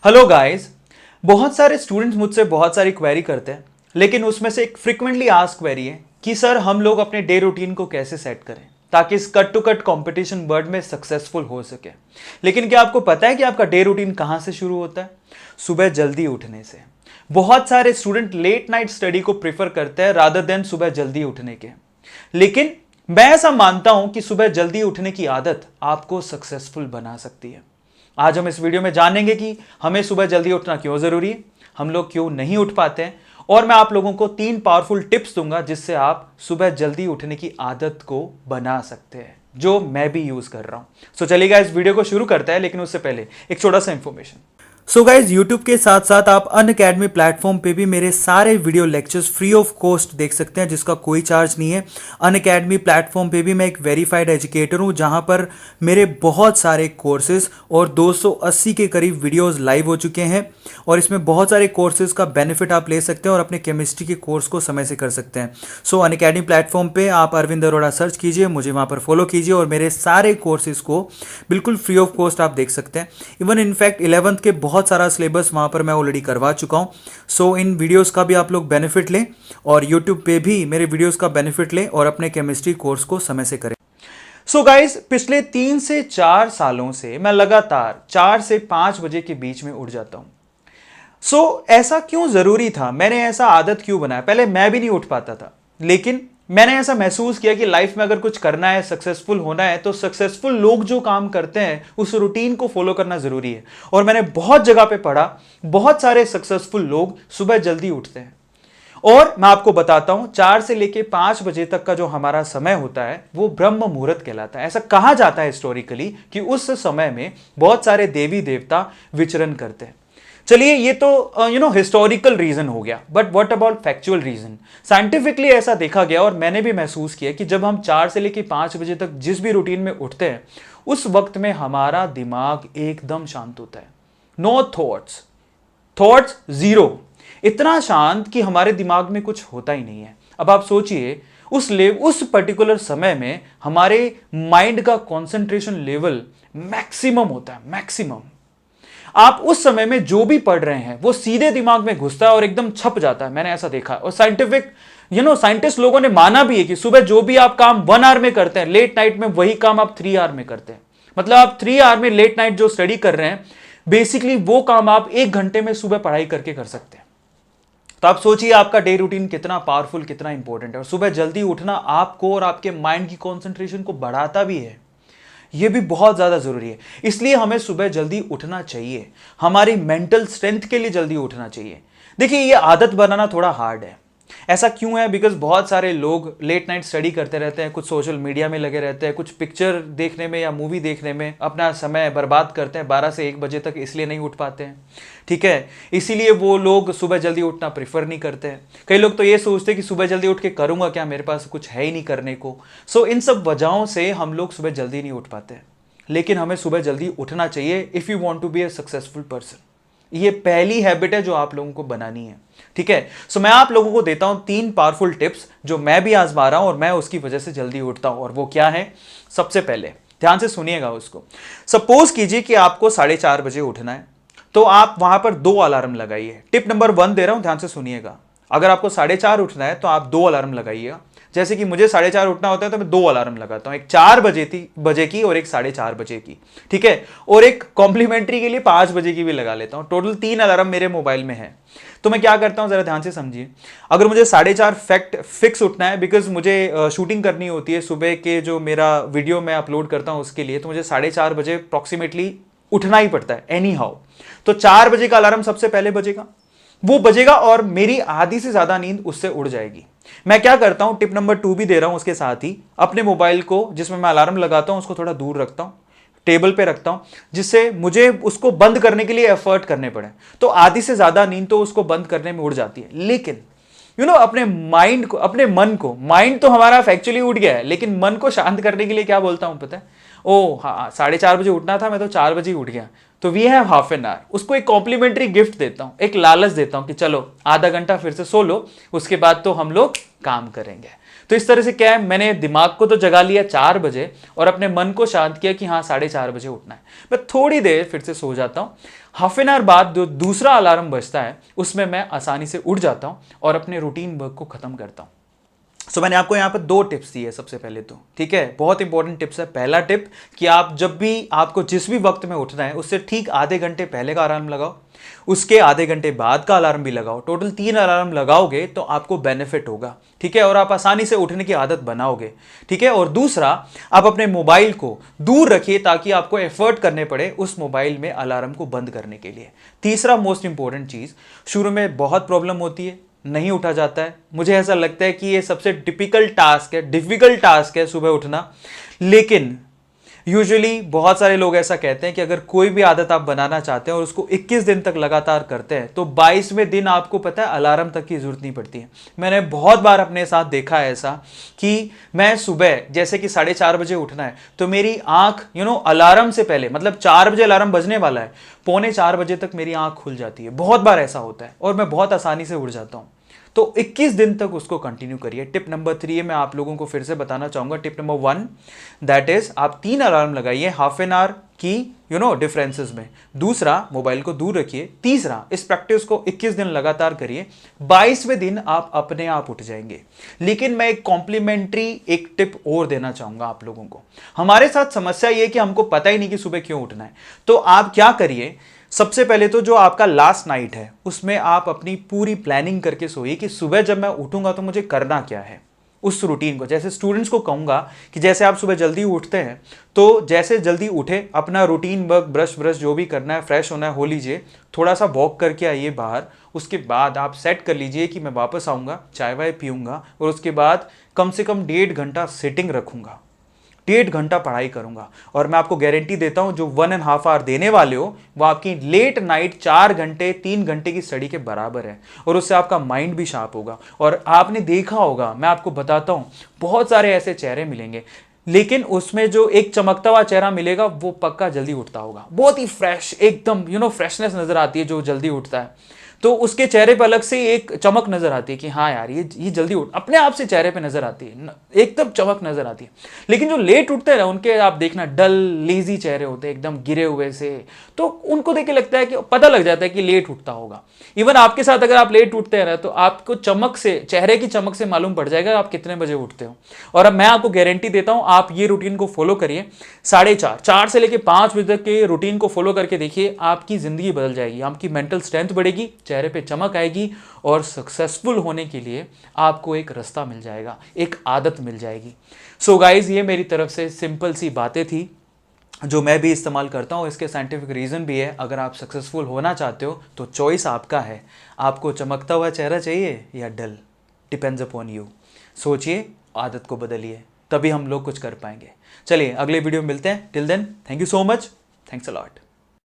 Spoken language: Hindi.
Hello guys. बहुत सारे स्टूडेंट्स मुझसे बहुत सारी क्वेरी करते हैं, लेकिन उसमें से एक फ्रिक्वेंटली आस्क क्वेरी है कि सर हम लोग अपने डे रूटीन को कैसे सेट करें ताकि इस cut to cut competition world में सक्सेसफुल हो सके। लेकिन क्या आपको पता है कि आपका डे रूटीन कहां से शुरू होता है? सुबह जल्दी उठने से। बहुत सारे स्टूडेंट लेट नाइट स्टडी को प्रेफर करते हैं रादर देन सुबह जल्दी उठने के। लेकिन मैं ऐसा मानता हूं कि सुबह जल्दी उठने की आदत आपको सक्सेसफुल बना सकती है। आज हम इस वीडियो में जानेंगे कि हमें सुबह जल्दी उठना क्यों जरूरी है, हम लोग क्यों नहीं उठ पाते हैं, और मैं आप लोगों को 3 पावरफुल टिप्स दूंगा जिससे आप सुबह जल्दी उठने की आदत को बना सकते हैं, जो मैं भी यूज कर रहा हूं। सो चलिएगा इस वीडियो को शुरू करते हैं, लेकिन उससे पहले एक छोटा सा इंफॉर्मेशन। सो गाइज, यूट्यूब के साथ साथ आप अनअकैडमी प्लेटफॉर्म पे भी मेरे सारे video lectures free of cost देख सकते हैं, जिसका कोई चार्ज नहीं है। अनअकैडमी प्लेटफॉर्म पे भी मैं एक वेरीफाइड एजुकेटर हूं, जहां पर मेरे बहुत सारे कोर्सेज और 280 के करीब वीडियोस लाइव हो चुके हैं, और इसमें बहुत सारे कोर्सेज का बेनिफिट आप ले सकते हैं और अपने केमिस्ट्री के कोर्स को समय से कर सकते हैं। सो अनअकैडमी प्लेटफॉर्म पे आप अरविंद अरोड़ा सर्च कीजिए, मुझे वहां पर फॉलो कीजिए और मेरे सारे कोर्सेज को बिल्कुल फ्री ऑफ कॉस्ट आप देख सकते हैं। इवन इनफैक्ट 11th के बहुत सारा सिलेबस वहां पर मैं ऑलरेडी करवा चुका हूं। सो इन वीडियोस का भी आप लोग बेनिफिट लें और यूट्यूब पे भी मेरे वीडियोस का बेनिफिट लें और अपने केमिस्ट्री कोर्स को समय से करें। सो गाइज, पिछले 3 से 4 सालों से मैं लगातार 4 से 5 बजे के बीच में उठ जाता हूं। सो ऐसा क्यों जरूरी था? मैंने ऐसा आदत क्यों बनाया? पहले मैं भी नहीं उठ पाता था, लेकिन मैंने ऐसा महसूस किया कि लाइफ में अगर कुछ करना है, सक्सेसफुल होना है, तो सक्सेसफुल लोग जो काम करते हैं उस रूटीन को फॉलो करना जरूरी है। और मैंने बहुत जगह पे पढ़ा, बहुत सारे सक्सेसफुल लोग सुबह जल्दी उठते हैं। और मैं आपको बताता हूं, 4 से लेके 5 बजे तक का जो हमारा समय होता है वो ब्रह्म मुहूर्त कहलाता है। ऐसा कहा जाता है हिस्टोरिकली कि उस समय में बहुत सारे देवी देवता विचरण करते हैं। चलिए, ये तो हिस्टोरिकल रीजन हो गया, but what about factual reason? Scientifically ऐसा देखा गया और मैंने भी महसूस किया कि जब हम 4 से लेकर 5 बजे तक जिस भी रूटीन में उठते हैं, उस वक्त में हमारा दिमाग एकदम शांत होता है। नो थॉट्स, थॉट्स जीरो, इतना शांत कि हमारे दिमाग में कुछ होता ही नहीं है। अब आप सोचिए, उस पर्टिकुलर समय में हमारे माइंड का कंसंट्रेशन लेवल मैक्सिमम होता है, मैक्सिमम। आप उस समय में जो भी पढ़ रहे हैं वो सीधे दिमाग में घुसता है और एकदम छप जाता है। मैंने ऐसा देखा है और साइंटिस्ट लोगों ने माना भी है कि सुबह जो भी आप काम 1 आवर में करते हैं, लेट नाइट में वही काम आप 3 आवर में करते हैं। मतलब आप 3 आवर में लेट नाइट जो स्टडी कर रहे हैं, बेसिकली वो काम आप 1 घंटे में सुबह पढ़ाई करके कर सकते हैं। तो आप सोचिए आपका डे रूटीन कितना पावरफुल, कितना इंपॉर्टेंट है। और सुबह जल्दी उठना आपको और आपके माइंड की कॉन्सेंट्रेशन को बढ़ाता भी है। यह भी बहुत ज्यादा जरूरी है, इसलिए हमें सुबह जल्दी उठना चाहिए। हमारी मेंटल स्ट्रेंथ के लिए जल्दी उठना चाहिए। देखिए, यह आदत बनाना थोड़ा हार्ड है। ऐसा क्यों है? बिकॉज बहुत सारे लोग लेट नाइट स्टडी करते रहते हैं, कुछ सोशल मीडिया में लगे रहते हैं, कुछ पिक्चर देखने में या मूवी देखने में अपना समय बर्बाद करते हैं 12 से 1 बजे तक, इसलिए नहीं उठ पाते हैं। ठीक है, इसीलिए वो लोग सुबह जल्दी उठना प्रेफर नहीं करते हैं। कई लोग तो ये सोचते हैं कि सुबह जल्दी उठ के करूंगा क्या, मेरे पास कुछ है ही नहीं करने को। सो इन सब वजहों से हम लोग सुबह जल्दी नहीं उठ पाते हैं। लेकिन हमें सुबह जल्दी उठना चाहिए if you want to be a successful person. ये पहली हैबिट है जो आप लोगों को बनानी है। ठीक है, सो मैं आप लोगों को देता हूं 3 पावरफुल टिप्स जो मैं भी आजमा रहा हूं और मैं उसकी वजह से जल्दी उठता हूं। और वो क्या है? सबसे पहले ध्यान से सुनिएगा उसको। सपोज कीजिए कि आपको 4:30 बजे उठना है, तो आप वहां पर 2 अलार्म लगाइए। टिप नंबर 1 दे रहा हूं, ध्यान से सुनिएगा। अगर आपको 4:30 उठना है तो आप 2 अलार्म लगाइएगा। जैसे कि मुझे 4:30 उठना होता है तो मैं 2 अलार्म लगाता हूं, एक 4 बजे की और एक 4:30 बजे की। ठीक है, और एक कॉम्प्लीमेंट्री के लिए 5 बजे की भी लगा लेता हूं। टोटल 3 अलार्म मेरे मोबाइल में है। तो मैं क्या करता हूं, जरा ध्यान से समझिए। अगर मुझे 4:30 फैक्ट फिक्स उठना है, बिकॉज मुझे शूटिंग करनी होती है सुबह के, जो मेरा वीडियो मैं अपलोड करता हूं उसके लिए, तो मुझे 4:30 बजे अप्रोक्सीमेटली उठना ही पड़ता है एनी हाउ। तो 4 बजे का अलार्म सबसे पहले बजेगा, वो बजेगा और मेरी आधी से ज्यादा नींद उससे उड़ जाएगी। मैं क्या करता हूं, टिप नंबर 2 भी दे रहा हूं उसके साथ ही, अपने मोबाइल को जिसमें मैं अलार्म लगाता हूं उसको थोड़ा दूर रखता हूं, टेबल पे रखता हूं, जिससे मुझे उसको बंद करने के लिए एफर्ट करने पड़े। तो आधी से ज्यादा नींद तो उसको बंद करने में उड़ जाती है। लेकिन अपने माइंड को, अपने मन को, माइंड तो हमारा फैक्चुअली उठ गया है, लेकिन मन को शांत करने के लिए क्या बोलता हूं पता है? ओ हाँ, 4:30 बजे उठना था, मैं तो 4 बजे ही उठ गया, तो we have half an hour. उसको एक कॉम्प्लीमेंट्री गिफ्ट देता हूं, एक लालच देता हूं कि चलो आधा घंटा फिर से सो लो, उसके बाद तो हम लोग काम करेंगे। तो इस तरह से क्या है, मैंने दिमाग को तो जगा लिया 4 बजे और अपने मन को शांत किया कि हाँ 4:30 बजे उठना है। मैं थोड़ी देर फिर से सो जाता हूँ, हाफ एन आवर बाद जो दूसरा अलार्म बजता है उसमें मैं आसानी से उठ जाता हूँ और अपने रूटीन वर्क को खत्म करता हूँ। सो मैंने आपको यहाँ पर 2 टिप्स दिए सबसे पहले तो, ठीक है, बहुत इंपॉर्टेंट टिप्स है। पहला टिप कि आप जब भी आपको जिस भी वक्त में उठना है उससे ठीक आधे घंटे पहले का अलार्म लगाओ, उसके आधे घंटे बाद का अलार्म भी लगाओ। टोटल 3 अलार्म लगाओगे तो आपको बेनिफिट होगा, ठीक है, और आप आसानी से उठने की आदत बनाओगे, ठीक है। और दूसरा, आप अपने मोबाइल को दूर रखिए ताकि आपको एफर्ट करने पड़े उस मोबाइल में अलार्म को बंद करने के लिए। तीसरा मोस्ट इंपॉर्टेंट चीज, शुरू में बहुत प्रॉब्लम होती है, नहीं उठा जाता है, मुझे ऐसा लगता है कि ये सबसे डिफिकल्ट टास्क है सुबह उठना, लेकिन यूजुअली बहुत सारे लोग ऐसा कहते हैं कि अगर कोई भी आदत आप बनाना चाहते हैं और उसको 21 दिन तक लगातार करते हैं तो 22वें दिन आपको पता है अलार्म तक की जरूरत नहीं पड़ती है। मैंने बहुत बार अपने साथ देखा है ऐसा कि मैं सुबह जैसे कि 4:30 बजे उठना है तो मेरी आंख अलार्म से पहले, मतलब 4 बजे अलार्म बजने वाला है, 3:45 बजे तक मेरी आंख खुल जाती है। बहुत बार ऐसा होता है और मैं बहुत आसानी से उठ जाता हूं। तो 21 दिन तक उसको कंटिन्यू करिए। टिप नंबर 3 मैं आप लोगों को फिर से बताना चाहूंगा। टिप नंबर 1 दैट इज, आप 3 अलार्म लगाइए हाफ एन आवर की डिफरेंसेस में। दूसरा, मोबाइल को दूर रखिए। तीसरा, इस प्रैक्टिस को 21 दिन लगातार करिए, 22वें दिन आप अपने आप उठ जाएंगे। लेकिन मैं एक कॉम्प्लीमेंट्री एक टिप और देना चाहूंगा आप लोगों को। हमारे साथ समस्या यह कि हमको पता ही नहीं कि सुबह क्यों उठना है। तो आप क्या करिए, सबसे पहले तो जो आपका लास्ट नाइट है उसमें आप अपनी पूरी प्लानिंग करके सोइए कि सुबह जब मैं उठूंगा तो मुझे करना क्या है। उस रूटीन को, जैसे स्टूडेंट्स को कहूंगा कि जैसे आप सुबह जल्दी उठते हैं तो जैसे जल्दी उठे अपना रूटीन वर्क, ब्रश जो भी करना है, फ्रेश होना है हो लीजिए, थोड़ा सा वॉक करके आइए बाहर। उसके बाद आप सेट कर लीजिए कि मैं वापस आऊंगा, चाय वाय पीऊंगा और उसके बाद कम से कम 1.5 घंटा सिटिंग रखूंगा, 1.5 घंटा पढ़ाई करूंगा। और मैं आपको गारंटी देता हूं जो 1.5 आवर देने वाले हो वो आपकी लेट नाइट 4 घंटे 3 घंटे की स्टडी के बराबर है और उससे आपका माइंड भी शार्प होगा। और आपने देखा होगा, मैं आपको बताता हूं, बहुत सारे ऐसे चेहरे मिलेंगे लेकिन उसमें जो एक चमकता हुआ चेहरा मिलेगा वो पक्का जल्दी उठता होगा, बहुत ही फ्रेश, एकदम फ्रेशनेस नजर आती है जो जल्दी उठता है। तो उसके चेहरे पर अलग से एक चमक नजर आती है कि हाँ यार ये जल्दी उठ, अपने आप से चेहरे पे नजर आती है, एकदम चमक नजर आती है। लेकिन जो लेट उठते हैं ना उनके आप देखना डल लेजी चेहरे होते हैं, एकदम गिरे हुए से, तो उनको देख के लगता है कि पता लग जाता है कि लेट उठता होगा। इवन आपके साथ अगर आप लेट उठते हैं ना तो आपको चमक से, चेहरे की चमक से मालूम पड़ जाएगा आप कितने बजे उठते हो। और अब मैं आपको गारंटी देता हूं आप ये रूटीन को फॉलो करिए, 4:30 से लेकर 5 बजे तक के रूटीन को फॉलो करके देखिए, आपकी जिंदगी बदल जाएगी, आपकी मेंटल स्ट्रेंथ बढ़ेगी, चेहरे पे चमक आएगी और सक्सेसफुल होने के लिए आपको एक रास्ता मिल जाएगा, एक आदत मिल जाएगी। सो गाइज, ये मेरी तरफ से सिंपल सी बातें थी जो मैं भी इस्तेमाल करता हूँ। इसके साइंटिफिक रीज़न भी है। अगर आप सक्सेसफुल होना चाहते हो तो चॉइस आपका है, आपको चमकता हुआ चेहरा चाहिए या डल, डिपेंड्स अपॉन यू। सोचिए, आदत को बदलिए, तभी हम लोग कुछ कर पाएंगे। चलिए अगले वीडियो में मिलते हैं। Till then, thank you so much, thanks a lot.